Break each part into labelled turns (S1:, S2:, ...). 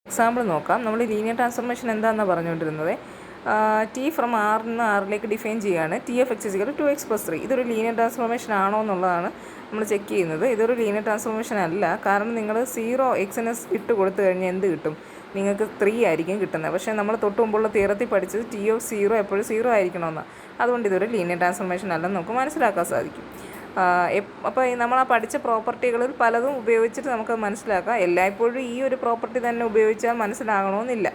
S1: Example നോക്കാം. നമ്മൾ linear transformation എന്താണെന്നാണ് പറഞ്ഞുകൊണ്ടിരുന്നത്. ടി ഫ്രം ആറിൽ നിന്ന് ആറിലേക്ക് ഡിഫൈൻ ചെയ്യുകയാണ്. T of X is equal 2x+3. ഇതൊരു ലീനിയർ ട്രാൻസ്ഫോർമേഷൻ ആണോ എന്നുള്ളതാണ് നമ്മൾ ചെക്ക് ചെയ്യുന്നത്. ഇതൊരു ലീനിയർ ട്രാൻസ്ഫോർമേഷൻ അല്ല. കാരണം നിങ്ങൾ 0 എക്സിന് ഇട്ട് കൊടുത്തു കഴിഞ്ഞാൽ എന്ത് കിട്ടും? നിങ്ങൾക്ക് 3 ആയിരിക്കും കിട്ടുന്നത്. പക്ഷേ നമ്മൾ തൊട്ട് മുമ്പുള്ള തിയറത്തിൽ പഠിച്ചത് ടി ഓഫ് 0 എപ്പോഴും 0 ആയിരിക്കണമെന്നാണ്. അതുകൊണ്ട് ഇതൊരു ലീനിയർ ട്രാൻസ്ഫോർമേഷൻ അല്ലെന്ന് നമുക്ക് മനസ്സിലാക്കാൻ സാധിക്കും. അപ്പോൾ നമ്മൾ ആ പഠിച്ച പ്രോപ്പർട്ടികളിൽ പലതും ഉപയോഗിച്ചിട്ട് നമുക്ക് മനസ്സിലാക്കാം. എല്ലായ്പ്പോഴും ഈ ഒരു പ്രോപ്പർട്ടി തന്നെ ഉപയോഗിച്ചാൽ മനസ്സിലാകണമെന്നില്ല.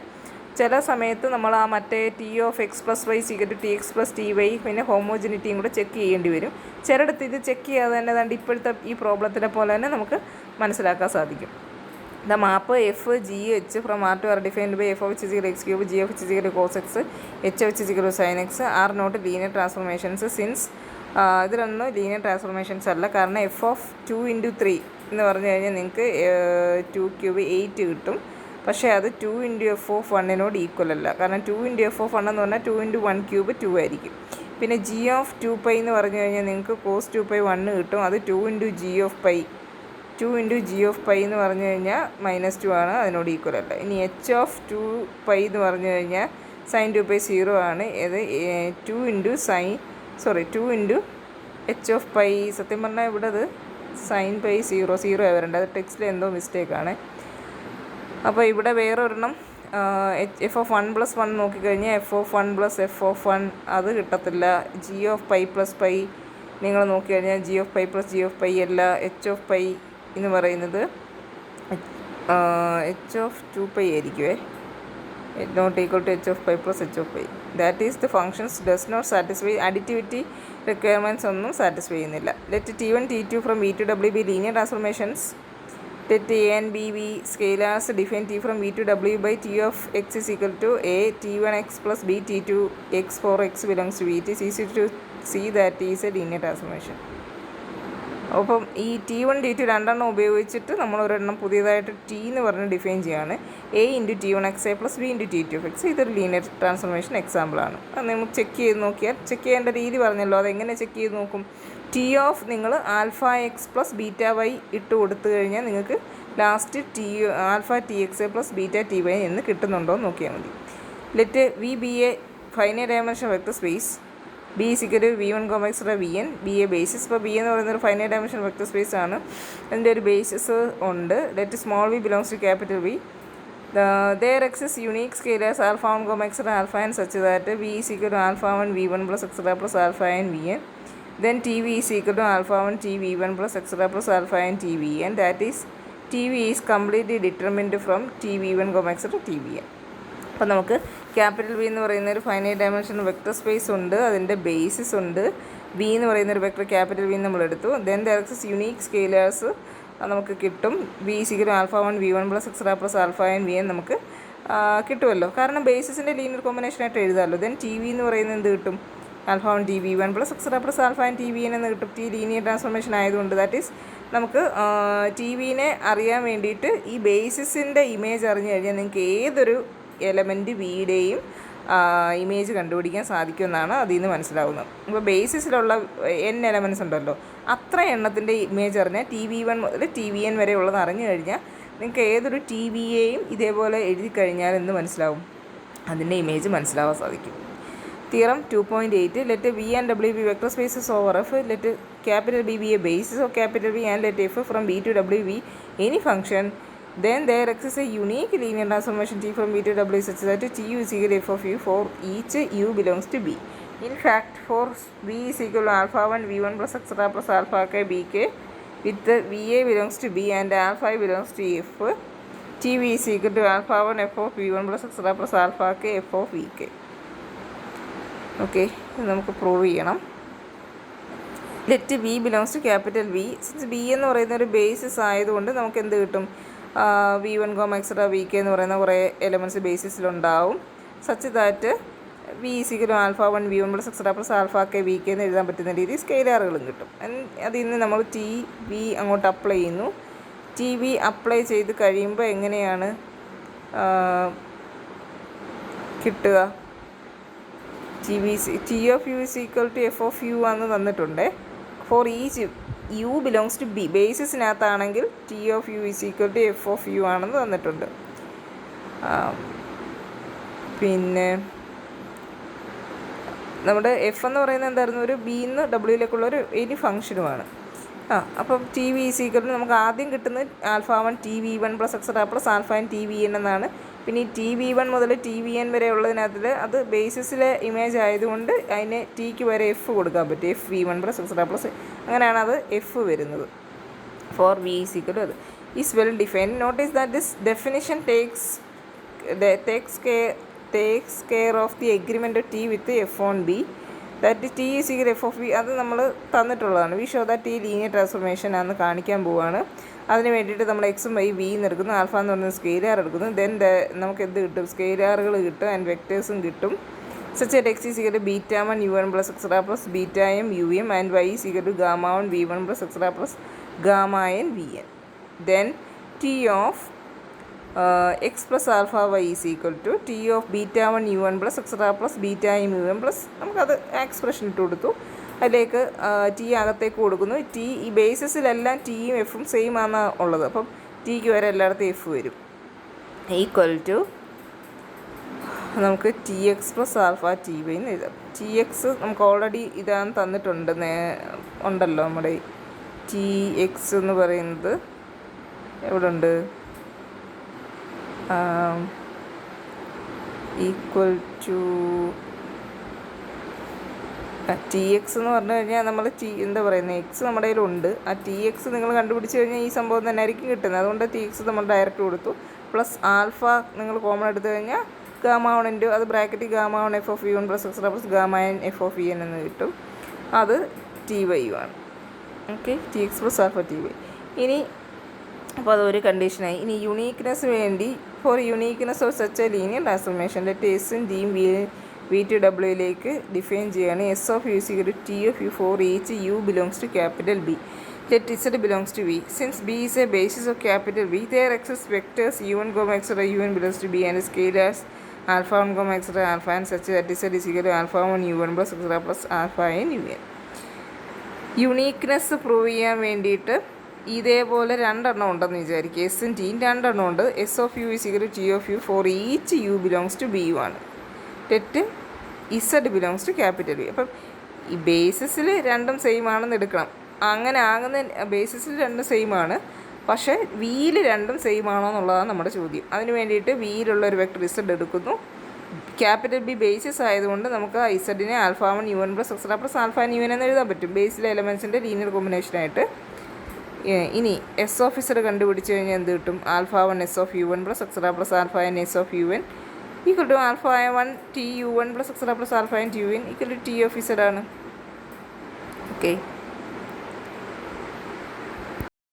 S1: ചില സമയത്ത് നമ്മൾ ആ മറ്റേ ടി ഓഫ് x+y = tx+ty പിന്നെ ഹോമോജിനിറ്റിയും കൂടെ ചെക്ക് ചെയ്യേണ്ടി വരും. ചിലയിടത്ത് ഇത് ചെക്ക് ചെയ്യാതെ തന്നെ ദാണ്ട് ഇപ്പോഴത്തെ ഈ പ്രോബ്ലത്തിനെ പോലെ തന്നെ നമുക്ക് മനസ്സിലാക്കാൻ സാധിക്കും. The map f(g(h) from R to R defined by f of h is x cube, g of h is cos x, h of h is sin x are not linear transformations since ഇതിലൊന്നും linear transformations അല്ല. കാരണം f of 2 × 3 എന്ന് പറഞ്ഞു കഴിഞ്ഞാൽ നിങ്ങൾക്ക് 2³ 8 കിട്ടും. പക്ഷേ അത് 2 × f of 1 ഈക്വൽ അല്ല. കാരണം 2 × f of 1 എന്ന് പറഞ്ഞാൽ 2 × 1³ 2 ആയിരിക്കും. പിന്നെ g of 2π എന്ന് പറഞ്ഞു കഴിഞ്ഞാൽ നിങ്ങൾക്ക് cos 2π 1 കിട്ടും. അത് 2 × g of π എന്ന് പറഞ്ഞു കഴിഞ്ഞാൽ -2 ആണ്, അതിനോട് ഈക്വൽ അല്ല. ഇനി h of 2π എന്ന് പറഞ്ഞു കഴിഞ്ഞാൽ sin 2π 0 ആണ്. ഇത് 2 × h of π. സത്യം പറഞ്ഞാൽ ഇവിടെ അത് sin π 0 വരേണ്ടത്. അത് ടെക്സ്റ്റിൽ എന്തോ മിസ്റ്റേക്കാണ്. അപ്പോൾ ഇവിടെ വേറൊരെണ്ണം f of 1 + 1 നോക്കിക്കഴിഞ്ഞാൽ f of 1 + f of 1 അത് കിട്ടത്തില്ല. g of π + π നിങ്ങൾ നോക്കിക്കഴിഞ്ഞാൽ g of π + g of π അല്ല. h of π എന്ന് പറയുന്നത് h of 2π ആയിരിക്കുമേ. not equal to h of π + h of π. That is the functions does not satisfy additivity requirements ഒന്നും satisfy ചെയ്യുന്നില്ല. Let t1 t2 from v to w be linear transformations. Let a and b be scalars. Define t from v to w by t of x is equal to a t1x + b t2x for x belongs to v. It is easy to see that t is a linear transformation. അപ്പം ഈ t1 t2 രണ്ടെണ്ണം ഉപയോഗിച്ചിട്ട് നമ്മൾ ഒരെണ്ണം പുതിയതായിട്ട് t എന്ന് പറഞ്ഞ് define ചെയ്യുകയാണ്. a × t1x + b × t2x. ഇതൊരു ലീനിയർ ട്രാൻസ്ഫോർമേഷൻ എക്സാമ്പിളാണ്. അത് നമുക്ക് ചെക്ക് ചെയ്ത് നോക്കിയാൽ, ചെക്ക് ചെയ്യേണ്ട രീതി പറഞ്ഞല്ലോ, അതെങ്ങനെ ചെക്ക് ചെയ്ത് നോക്കും? ടി ഓഫ് നിങ്ങൾ α(x + βy) ഇട്ട് കൊടുത്തു കഴിഞ്ഞാൽ നിങ്ങൾക്ക് ലാസ്റ്റ് α(tx + βty) എന്ന് കിട്ടുന്നുണ്ടോ എന്ന് നോക്കിയാൽ മതി. Let V be a finite dimension vector space. B = v1, vn. B a basis. ഇപ്പോൾ ബി എന്ന് പറയുന്നൊരു ഫൈനൈറ്റ് ഡയമെൻഷൻ വെക്റ്റർ സ്പേസ് ആണ്. അതിൻ്റെ ഒരു ബേസിസ് ഉണ്ട്. Let small v belongs to capital V. There exists unique scalars α1, α(n) such that v is equal to α1 v1 + etc. + α(n) vn. Then tv is equal to α1 tv1 + etc. + α(n) tvn. That is tv is completely determined from tv1, etc. tvn. അപ്പോൾ നമുക്ക് capital V എന്ന് പറയുന്ന ഒരു finite dimension vector space ഉണ്ട്. അതിൻ്റെ basis ഉണ്ട്. V എന്ന് പറയുന്നൊരു വെക്റ്റർ ക്യാപിറ്റൽ വി നമ്മൾ എടുത്തു. Then there exist unique scalars നമുക്ക് കിട്ടും. V = α1 v1 + etc. + α(n) vn നമുക്ക് കിട്ടുമല്ലോ. കാരണം ബേസിസിൻ്റെ ലീനിയർ കോമ്പിനേഷനായിട്ട് എഴുതാമല്ലോ. ദെൻ ടി വി എന്ന് പറയുന്നത് എന്ത് കിട്ടും? α1 tv1 + etc. + α(n) tvn എന്ന് കിട്ടും. ടി ലീനിയർ ട്രാൻസ്ഫോർമേഷൻ ആയതുകൊണ്ട് ദാറ്റ് ഈസ് നമുക്ക് ടി വിനെ അറിയാൻ വേണ്ടിയിട്ട് ഈ ബേസിസിൻ്റെ ഇമേജ് അറിഞ്ഞു കഴിഞ്ഞാൽ നിങ്ങൾക്ക് ഏതൊരു എലമെൻറ്റ് വിയുടെയും ഇമേജ് കണ്ടുപിടിക്കാൻ സാധിക്കുമെന്നാണ് അതിൽ നിന്ന് മനസ്സിലാവുന്നത്. അപ്പോൾ ബേസിസിലുള്ള n എലമെൻറ്റ്സ് ഉണ്ടല്ലോ, അത്ര എണ്ണത്തിൻ്റെ ഇമേജ് അറിഞ്ഞാൽ tv1 മുതൽ tvn വരെ ഉള്ളത് അറിഞ്ഞു കഴിഞ്ഞാൽ നിങ്ങൾക്ക് ഏതൊരു ടി വിയെയും ഇതേപോലെ എഴുതി കഴിഞ്ഞാൽ എന്ത് മനസ്സിലാവും? അതിൻ്റെ ഇമേജ് മനസ്സിലാവാൻ സാധിക്കും. Theorem 2.8. Let v and w be vector spaces over f. Let capital B be a basis of capital V and let f from v to w be any function. Then there exists a unique linear transformation t from v to w such that tu is equal to f of u for each u belongs to b. In fact, for v is equal to α1 v1 + etc. + α(k) bk with the va belongs to b and α belongs to f, tv is equal to α1 f of v1 + etc. + α(k) f of vk. Okay, ഇത് നമുക്ക് prove ചെയ്യണം. Let V belongs to capital V. Since B എന്ന് പറയുന്ന ഒരു basis ആയതുകൊണ്ട് നമുക്ക് എന്ത് കിട്ടും? v1, etc. vk എന്ന് പറയുന്ന കുറേ എലമെൻറ്റ്സ് ബേസിസിലുണ്ടാവും. Such that we = α1 v1 + etc. + α(k) vk എന്ന് എഴുതാൻ പറ്റുന്ന രീതിയിൽ സ്കെയിലാറുകളും കിട്ടും. അതിൽ നിന്ന് നമ്മൾ ടി വി അങ്ങോട്ട് അപ്ലൈ ചെയ്യുന്നു. ടി വി അപ്ലൈ ചെയ്ത് കഴിയുമ്പോൾ എങ്ങനെയാണ് കിട്ടുക? T of U is equal to f of u ആണെന്ന് തന്നിട്ടുണ്ട്. For each U belongs to B. ബേസിസിനകത്താണെങ്കിൽ ടി of U is equal to f of u ആണെന്ന് തന്നിട്ടുണ്ട്. പിന്നെ നമ്മുടെ എഫ് എന്ന് പറയുന്നത് എന്തായിരുന്നു, ഒരു ബിന്ന് ഡബ്ല്യൂയിലേക്കുള്ള ഒരു എനി ഫംഗ്ഷനുമാണ്. അപ്പം ടി വി ഈക്വൽ നമുക്ക് ആദ്യം കിട്ടുന്നത് α1 TV1 plus etcetera plus α(n) TVn എന്നാണ്. പിന്നെ ഈ TV1 മുതൽ TVn വരെ ഉള്ളതിനകത്തിൽ അത് ബേസിസിലെ ഇമേജ് ആയതുകൊണ്ട് അതിന് ടിക്ക് വരെ എഫ് കൊടുക്കാൻ പറ്റും. FV1 പ്ലസ് എക്സെട്രാ പ്ലസ്, അങ്ങനെയാണ് അത് എഫ് വരുന്നത്. ഫോർ വി ഈക്വൽ അത് is well defined. Notice that this definition takes care of the agreement of T with F on B, that T is equal F of V. അത് നമ്മൾ തന്നിട്ടുള്ളതാണ്. V show that ഈ linear transformation ആണെന്ന് കാണിക്കാൻ പോവുകയാണ്. അതിന് വേണ്ടിയിട്ട് നമ്മൾ എക്സും വൈ വിയും എടുക്കുന്നു, ആൽഫ എന്ന് പറയുന്നത് സ്കെയിലാർ എടുക്കുന്നു. ദെൻ നമുക്ക് എന്ത് കിട്ടും, സ്കെയിലാറുകൾ കിട്ടും ആൻഡ് വെക്ടേഴ്സും കിട്ടും. Such that X is equal to β1 u1 plus etcetera plus βm um and Y is equal to γ1 v1 plus etcetera plus γn vn. Then T of x plus alpha Y is equal to T of β1 u1 plus etcetera plus βm um plus നമുക്കത് expression ഇട്ട് കൊടുത്തു. അതിലേക്ക് T അകത്തേക്ക് കൊടുക്കുന്നു. T ഈ ബേസിസിലെല്ലാം ടിയും എഫും same ആണ് ഉള്ളത്. അപ്പം ടിക്ക് വരെ എല്ലായിടത്തും എഫ് വരും. ഈക്വൽ ടു നമുക്ക് TX പ്ലസ് ആൽഫ TY എന്ന് എഴുതാം. TX നമുക്ക് ഓൾറെഡി ഇതാണ് തന്നിട്ടുണ്ട്, ഉണ്ടല്ലോ നമ്മുടെ TX എന്ന് പറയുന്നത് എവിടെ ഉണ്ട്, ഈക്വൽ ടു TX എന്ന് പറഞ്ഞു കഴിഞ്ഞാൽ നമ്മൾ എന്താ പറയുന്നത്, എക്സ് നമ്മുടെ കയ്യിലുണ്ട്. ആ TX നിങ്ങൾ കണ്ടുപിടിച്ച് കഴിഞ്ഞാൽ ഈ സംഭവം തന്നെ ആയിരിക്കും കിട്ടുന്നത്. അതുകൊണ്ട് TX നമ്മൾ ഡയറക്റ്റ് കൊടുത്തു. പ്ലസ് ആൽഫ നിങ്ങൾ കോമൺ എടുത്തു കഴിഞ്ഞാൽ γ1 ഇൻറ്റു അത് bracket γ1 F of V1 plus etcetera plus γn F of Vn എന്ന് കിട്ടും. അത് TY ആണ്. Okay, TX plus alpha TY. ഇനി അപ്പോൾ അതൊരു കണ്ടീഷനായി. ഇനി യുണീക്ക്നെസ് വേണ്ടി for uniqueness of such a linear transformation let എസും ടിയും V2Wയിലേക്ക് ഡിഫൈൻ ചെയ്യുകയാണ്. S of U equal to T of U for each U belongs to capital B. Let Z belongs to V. Since B is a basis of capital B, there exists vectors U1, etc. UN belongs to B and scalars α1, etc. alpha and such that Z is equal to α1 U1 plus etc. plus α(n) UN. Uniqueness prove ചെയ്യാൻ വേണ്ടിയിട്ട് ഇതേപോലെ രണ്ടെണ്ണം ഉണ്ടെന്ന് വിചാരിക്കുക. എസും ടിയും രണ്ടെണ്ണം ഉണ്ട്. S of U is equal to T of U for each U belongs to B ആണ്. Let Z belongs to capital B. അപ്പം ഈ ബേസിസിൽ രണ്ടും സെയിം ആണെന്ന് എടുക്കണം. അങ്ങനെ ആകുന്ന ബേസിസിൽ രണ്ടും സെയിം ആണ്, പക്ഷേ വിയിൽ രണ്ടും സെയിം ആണോ എന്നുള്ളതാണ് നമ്മുടെ ചോദ്യം. അതിന് വേണ്ടിയിട്ട് വിയിലുള്ള ഒരു വെക്ടർ Z എടുക്കുന്നു. ക്യാപിറ്റൽ ബി ബേസിസ് ആയതുകൊണ്ട് നമുക്ക് ഇസഡിനെ α1 U1 plus etcetera plus α(n) UN എന്ന് എഴുതാൻ പറ്റും, ബേസിലെ എലമെൻസിൻ്റെ ലീനിയർ കോമ്പിനേഷനായിട്ട്. ഇനി എസ് ഓഫ് Z കണ്ടുപിടിച്ച് കഴിഞ്ഞാൽ എന്ത് കിട്ടും, α1 S of U1 plus etcetera plus α(n) S of UN equal to α1 TU1 plus etcetera plus α(n) TUN equal to T of Z ആണ്. Okay.